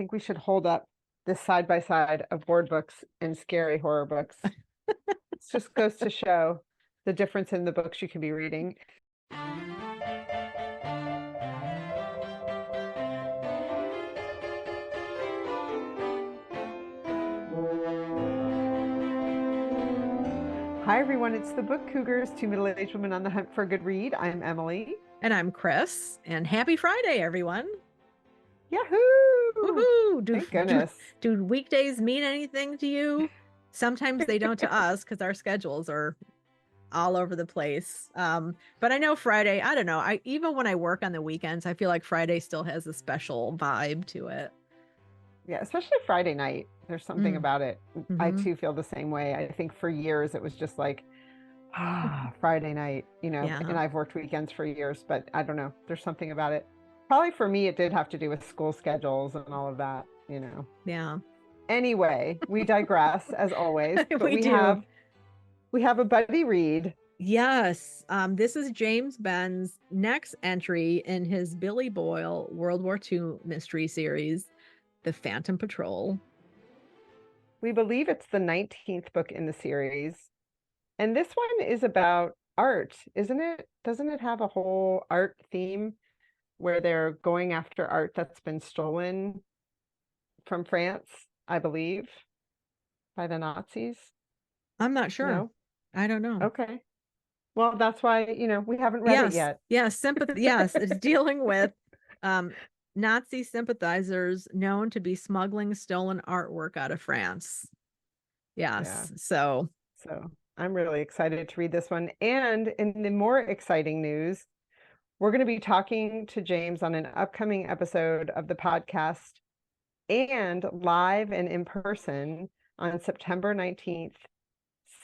think we should hold up this side by side of board books and scary horror books. It just goes to show the difference in the books you can be reading. Hi, everyone. It's the Book Cougars, two middle-aged women on the hunt for a good read. I'm Emily. And I'm Chris. And happy Friday, everyone. Yahoo! Woohoo! Thank goodness. Do weekdays mean anything to you? Sometimes they don't to us because our schedules are all over the place. But I know Friday, I don't know. Even when I work on the weekends, I feel like Friday still has a special vibe to it. Yeah, especially Friday night. There's something about it. I too feel the same way. I think for years it was just like, Friday night, and I've worked weekends for years, but I don't know. There's something about it. Probably for me, it did have to do with school schedules and all of that, Yeah. Anyway, we digress as always. But we do. We have a buddy read. Yes. This is James Benn's next entry in his Billy Boyle World War II mystery series, The Phantom Patrol. We believe it's the 19th book in the series. And this one is about art, isn't it? Doesn't it have a whole art theme where they're going after art that's been stolen from France, I believe, by the Nazis? I'm not sure. No? I don't know. Okay. Well, that's why, we haven't read it yet. Yes, sympathy. Yes, it's dealing with Nazi sympathizers known to be smuggling stolen artwork out of France. Yes. Yeah. So I'm really excited to read this one. And in the more exciting news, we're going to be talking to James on an upcoming episode of the podcast and live and in person on September 19th,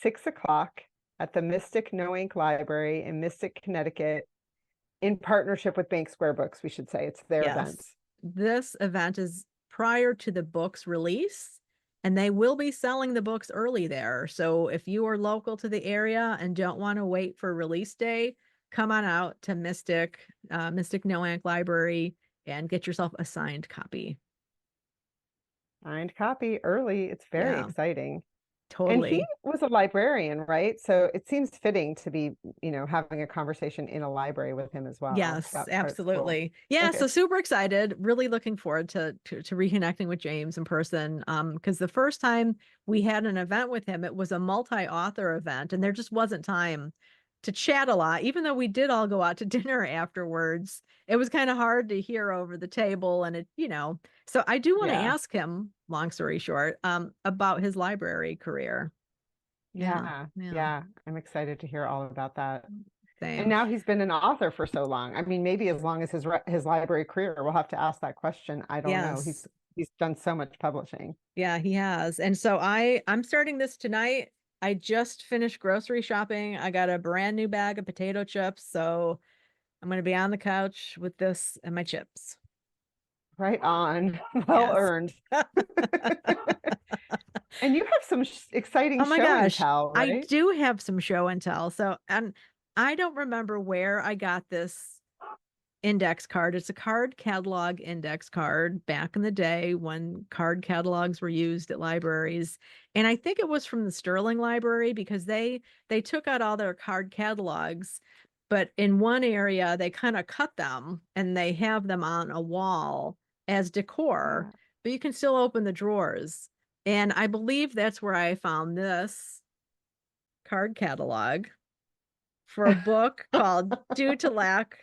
6 o'clock at the Mystic No Ink Library in Mystic, Connecticut, in partnership with Bank Square Books, we should say. It's their event. This event is prior to the book's release, and they will be selling the books early there. So if you are local to the area and don't want to wait for release day, come on out to Mystic No Ink Library and get yourself a signed copy. Signed copy early. It's very exciting. Totally. And he was a librarian, right? So it seems fitting to be, having a conversation in a library with him as well. Yes, absolutely. Yeah, okay. So super excited. Really looking forward to reconnecting with James in person. Because the first time we had an event with him, it was a multi-author event, and there just wasn't time to chat a lot. Even though we did all go out to dinner afterwards, it was kind of hard to hear over the table, and it, So I do want to ask him, long story short, about his library career. Yeah. I'm excited to hear all about that. Same. And now he's been an author for so long. I mean, maybe as long as his library career. We'll have to ask that question. I don't know. He's done so much publishing. Yeah, he has. And so I'm starting this tonight. I just finished grocery shopping. I got a brand new bag of potato chips. So I'm going to be on the couch with this and my chips. Right on. Well earned. And you have some exciting show and tell, right? I do have some show and tell. So, and I don't remember where I got this index card. It's a card catalog index card back in the day when card catalogs were used at libraries. And I think it was from the Sterling Library because they took out all their card catalogs, but in one area they kind of cut them and they have them on a wall as decor, but you can still open the drawers. And I believe that's where I found this card catalog for a book called Due to Lack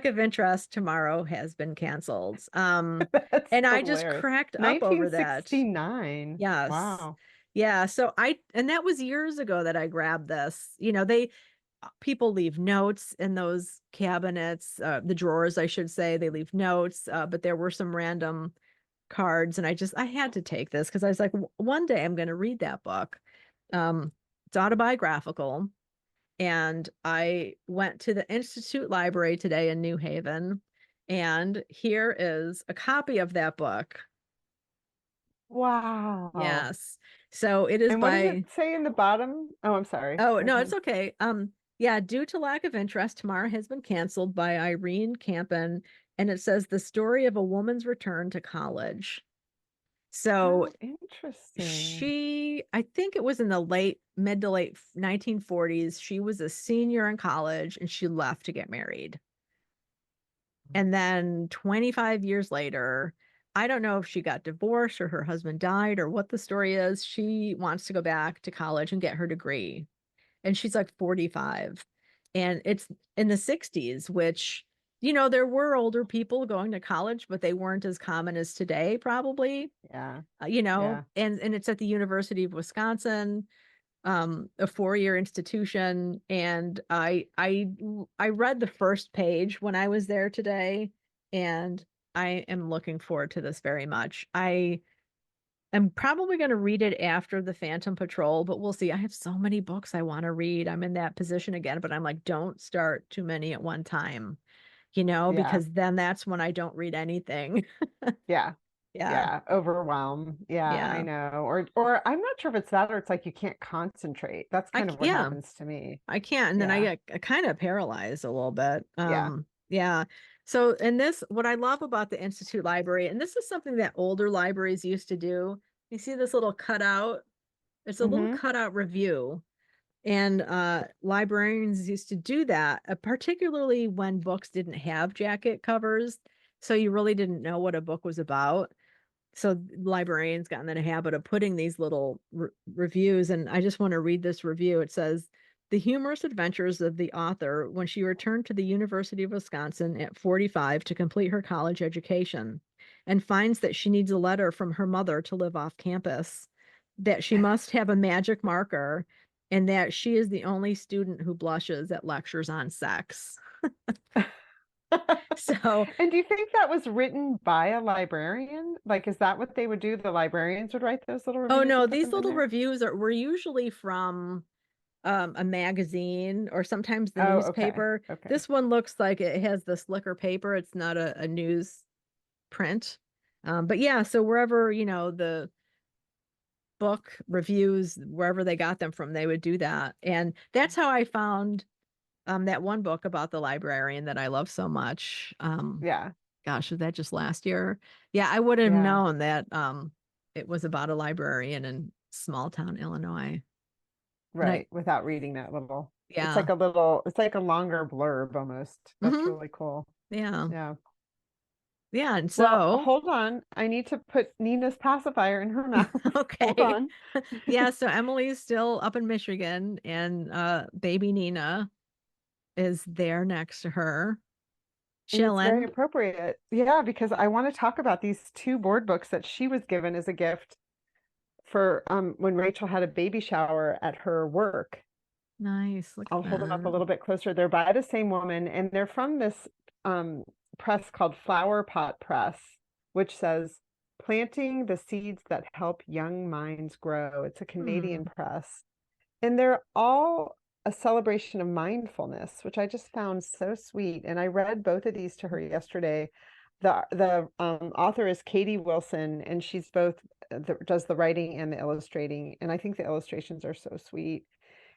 of Interest, Tomorrow Has Been Canceled. And I just cracked up over that. 1969. Yes. Wow. Yeah. So and that was years ago that I grabbed this. People leave notes in those cabinets, the drawers, I should say. They leave notes, but there were some random cards, and I had to take this because I was like, one day I'm going to read that book. It's autobiographical, and I went to the Institute Library today in New Haven, and here is a copy of that book. Wow. Yes. So it is. And what does it say in the bottom? Oh, I'm sorry. Oh, no, it's okay. Yeah, Due to Lack of Interest, Tomorrow Has Been Canceled by Irene Campen, and it says the story of a woman's return to college. So Oh, interesting. I think it was in the mid to late 1940s. She was a senior in college and she left to get married. And then 25 years later, I don't know if she got divorced or her husband died or what the story is. She wants to go back to college and get her degree. And she's like 45. And it's in the 60s, which, there were older people going to college, but they weren't as common as today, probably. Yeah. And Yeah. it's at the University of Wisconsin, a 4-year institution, and I read the first page when I was there today, and I am looking forward to this very much. I am probably going to read it after the Phantom Patrol, but we'll see. I have so many books I want to read. I'm in that position again, but I'm like, don't start too many at one time, Yeah. because then that's when I don't read anything. Yeah. Yeah. Yeah. Overwhelm. Yeah, I Yeah. know. Or I'm not sure if it's that or it's like you can't concentrate. That's kind of what Yeah. happens to me. I can't. And then I Yeah. get kind of paralyzed a little bit. Yeah. Yeah. So, and this, what I love about the Institute Library, and this is something that older libraries used to do. You see this little cutout? It's a little Mm-hmm. cutout review. And librarians used to do that, particularly when books didn't have jacket covers. So you really didn't know what a book was about. So librarians got in the habit of putting these little reviews, and I just want to read this review. It says, the humorous adventures of the author when she returned to the University of Wisconsin at 45 to complete her college education and finds that she needs a letter from her mother to live off campus, that she must have a magic marker, and that she is the only student who blushes at lectures on sex. So And do you think that was written by a librarian? Like, is that what they would do? The librarians would write those little oh reviews no, and put these them in little there? reviews were usually from a magazine or sometimes the Oh, okay. newspaper. Okay. This one looks like it has the slicker paper. It's not a news print. But yeah, so wherever, the book reviews, wherever they got them from, they would do that. And that's how I found that one book about the librarian that I love so much. Yeah. Gosh, was that just last year? Yeah, I would have Yeah. known that it was about a librarian in small town Illinois. And I Right. Without reading that little, yeah. it's like a longer blurb almost. That's Hmm. really cool. Yeah. Yeah. Yeah, and Well, so hold on. I need to put Nina's pacifier in her mouth. Hold okay. on. Yeah, so Emily's still up in Michigan and baby Nina is there next to her, And it's very chilling. appropriate. Yeah, because I want to talk about these two board books that she was given as a gift for when Rachel had a baby shower at her work. Nice. Look at I'll hold them up a that. little bit closer. They're by the same woman, and they're from this um, press called Flower Pot Press, which says planting the seeds that help young minds grow. It's a Canadian Hmm. press. And they're all a celebration of mindfulness, which I just found so sweet. And I read both of these to her yesterday. The author is Katie Wilson, and she's both does the writing and the illustrating. And I think the illustrations are so sweet,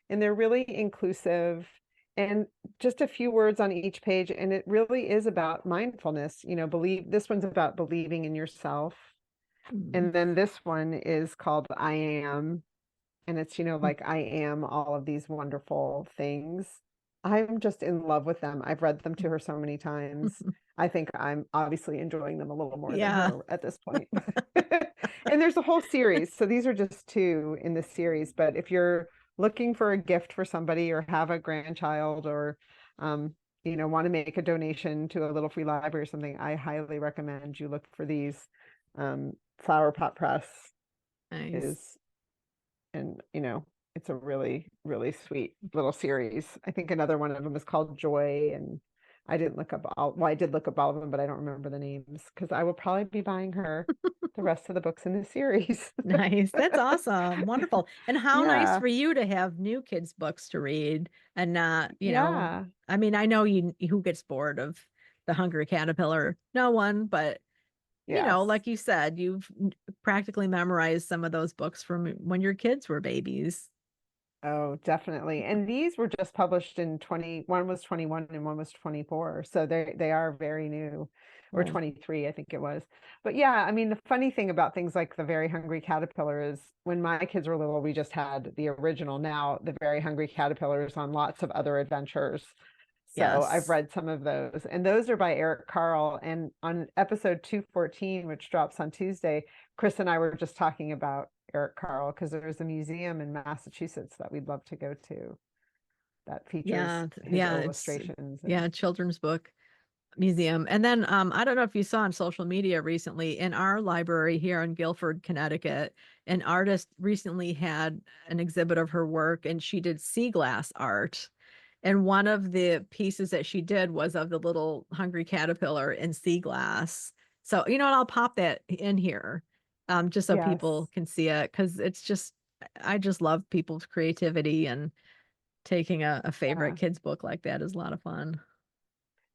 and they're really inclusive. And just a few words on each page, and it really is about mindfulness. Believe this one's about believing in yourself, Hmm. and then this one is called I Am, and it's, like I am all of these wonderful things. I'm just in love with them. I've read them to her so many times. I think I'm obviously enjoying them a little more than Yeah. her at this point. And there's a whole series. So these are just two in this series. But if you're looking for a gift for somebody or have a grandchild or, want to make a donation to a little free library or something, I highly recommend you look for these. Flower Pot Press Nice. is, and it's a really really sweet little series. I think another one of them is called Joy, and I did look up all of them, but I don't remember the names because I will probably be buying her the rest of the books in the series. Nice. That's awesome. Wonderful. And how nice Yeah. for you to have new kids' books to read and not, Yeah. I mean, I know who gets bored of The Hungry Caterpillar? No one, but Yes. like you said, you've practically memorized some of those books from when your kids were babies. Oh, definitely. And these were just published in one was 21 and one was 24. So they are very new, or Well, 23, I think it was. But yeah, I mean, the funny thing about things like The Very Hungry Caterpillar is when my kids were little, we just had the original. Now, The Very Hungry Caterpillar is on lots of other adventures. So I've yes. read some of those, and those are by Eric Carle. And on episode 214, which drops on Tuesday, Chris and I were just talking about Eric Carle because there's a museum in Massachusetts that we'd love to go to that features Yeah, his yeah, it's illustrations. yeah, And children's book museum. And then I don't know if you saw on social media recently in our library here in Guilford, Connecticut, an artist recently had an exhibit of her work and she did sea glass art. And one of the pieces that she did was of the little hungry caterpillar in sea glass. So, you know what, I'll pop that in here just so yes, people can see it because it's just, I just love people's creativity and taking a favorite yeah. kids book like that is a lot of fun.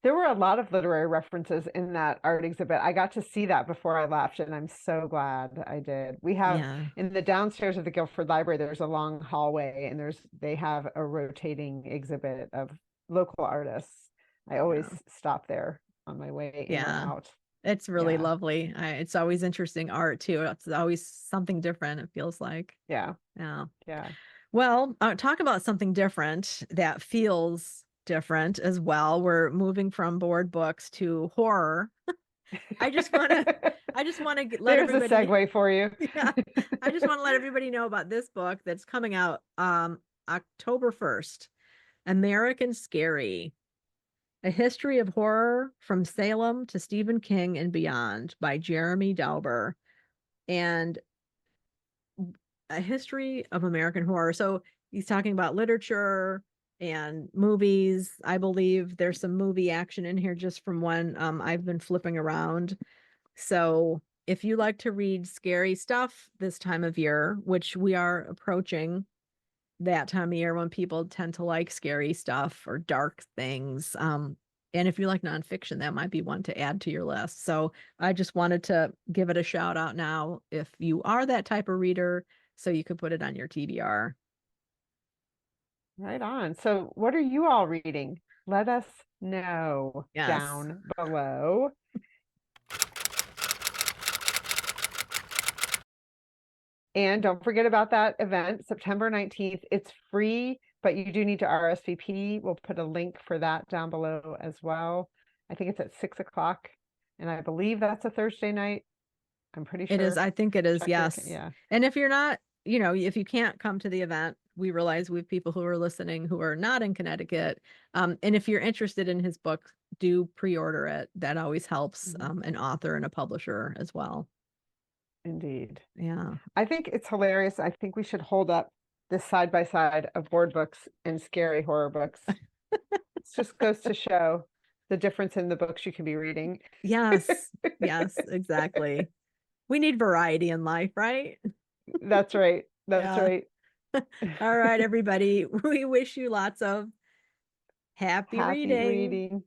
There were a lot of literary references in that art exhibit. I got to see that before I left, and I'm so glad I did. We have Yeah. in the downstairs of the Guilford Library, there's a long hallway, and they have a rotating exhibit of local artists. I always Yeah. stop there on my way in or Yeah. out. It's really Yeah, lovely. It's always interesting art too. It's always something different, it feels like. yeah, Yeah. yeah. Well, talk about something different that feels different as well. We're moving from board books to horror. I just want to I just want to let There's a everybody segue for you. yeah. I just want to let everybody know about this book that's coming out October 1st. American Scary. A History of Horror from Salem to Stephen King and Beyond by Jeremy Dauber. And a history of American horror. So he's talking about literature and movies. I believe there's some movie action in here just from when I've been flipping around. So if you like to read scary stuff this time of year, which we are approaching that time of year when people tend to like scary stuff or dark things. And if you like nonfiction, that might be one to add to your list. So I just wanted to give it a shout out now if you are that type of reader, so you could put it on your TBR. Right on. So, what are you all reading? Let us know Yes. down below. And don't forget about that event, September 19th. It's free, but you do need to RSVP. We'll put a link for that down below as well. I think it's at 6 o'clock, and I believe that's a Thursday night. I'm pretty It is. sure. I think it is. Check your, Yes. yeah, And if you're not, if you can't come to the event, we realize we have people who are listening who are not in Connecticut. And if you're interested in his book, do pre-order it. That always helps an author and a publisher as well. indeed. Yeah. I think it's hilarious. I think we should hold up this side by side of board books and scary horror books. It just goes to show the difference in the books you can be reading. Yes. Yes, exactly. We need variety in life, right? That's right. That's Yeah. right. All right, everybody. We wish you lots of happy Happy reading. reading.